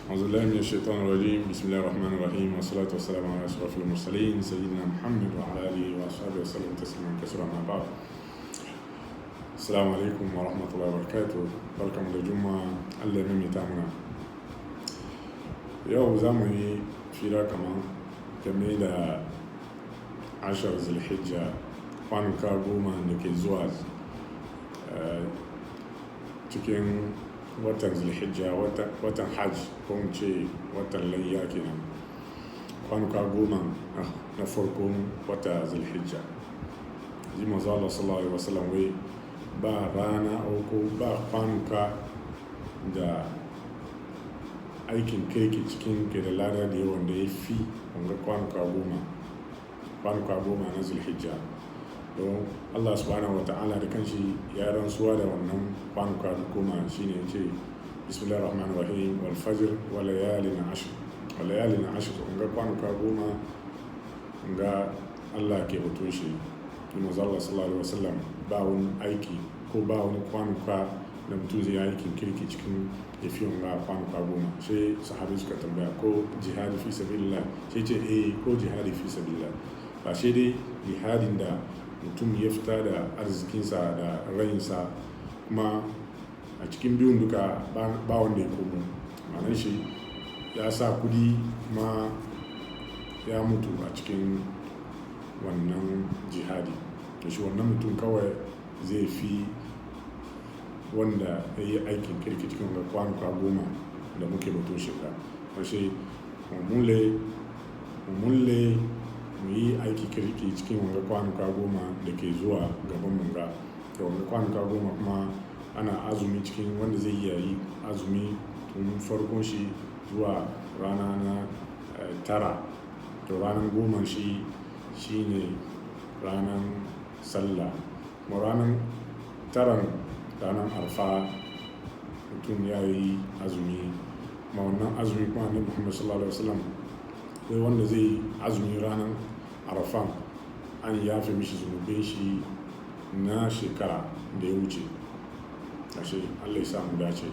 أعوذ بالله من الشيطان الرجيم. بسم الله الرحمن الرحيم، والصلاة والسلام على أشرف المرسلين سيدنا محمد وعلى آله وأصحابه وسلم تسليما كثيرا. ما بعد. السلام عليكم ورحمة الله وبركاته. بركم للجمعة الله يمني تامنا. يوم زمني في رقم كمية 10 ذي الحجة kwanuka goma da ke zuwa cikin watan zulhijja, watan hajj ko mu ce watan layya kenan. Kwanuka goma na farkon wata zulhijja. Ji manzo Allah sallallahu alaihi wasallam wai ba rana ko ba kwanuka da aikin kirki cikin ke da lada da yawan da ya fi wanga kwanuka goma na zulhijja. Don Allah subhanahu wa ta'ala da kanshi ya rantsuwa da wannan kwanuka goma shine ce bismillahir rahmanir rahim wal fajr wa layalin ashr ga kwanuka goma ga Allah ke hoto shi. Manzo Allah sallallahu alaihi wasallam ba wani aiki ko ba wani kwanuka da mutum zai aikin kirki cikin yafiyan ga kwanuka goma. Sai sahabi suka tambaya ko jihadi fi sabilillah, sai ce ko jihadi fi sabilillah. Ba sai dai jihadin da mutum ya fita da arzikinsa da rayinsa, kuma a cikin biyun duka ba wanda ya komo. Ma'anar shi ya sa kudi ma ya mutu a cikin wannan jihadi. Da shi wannan mutum kawai zai fi wanda ya yi aikin kirki cikin kwanuka goma da muke batun shekara. Washe mulle mu yi aiki kirki cikin wanga kwanuka goma da ke zuwa gaban munga. Da wanga kwanuka goma kuma ana azumi cikin wanda zai iya yi azumi tun farkon shi zuwa rana na 9. To ranar 10 shi ne ranar sallah. Kuma ranar 9 ranar arfa mutum ya yi azumi. Ma wannan azumi kuma annabi Muhammad sallallahu alaihi wasallam sai wanda zai azumi ranar arafan an yafe mishi zunubin shi na shekara da ya wuce. Ashe Allah ya samu dace.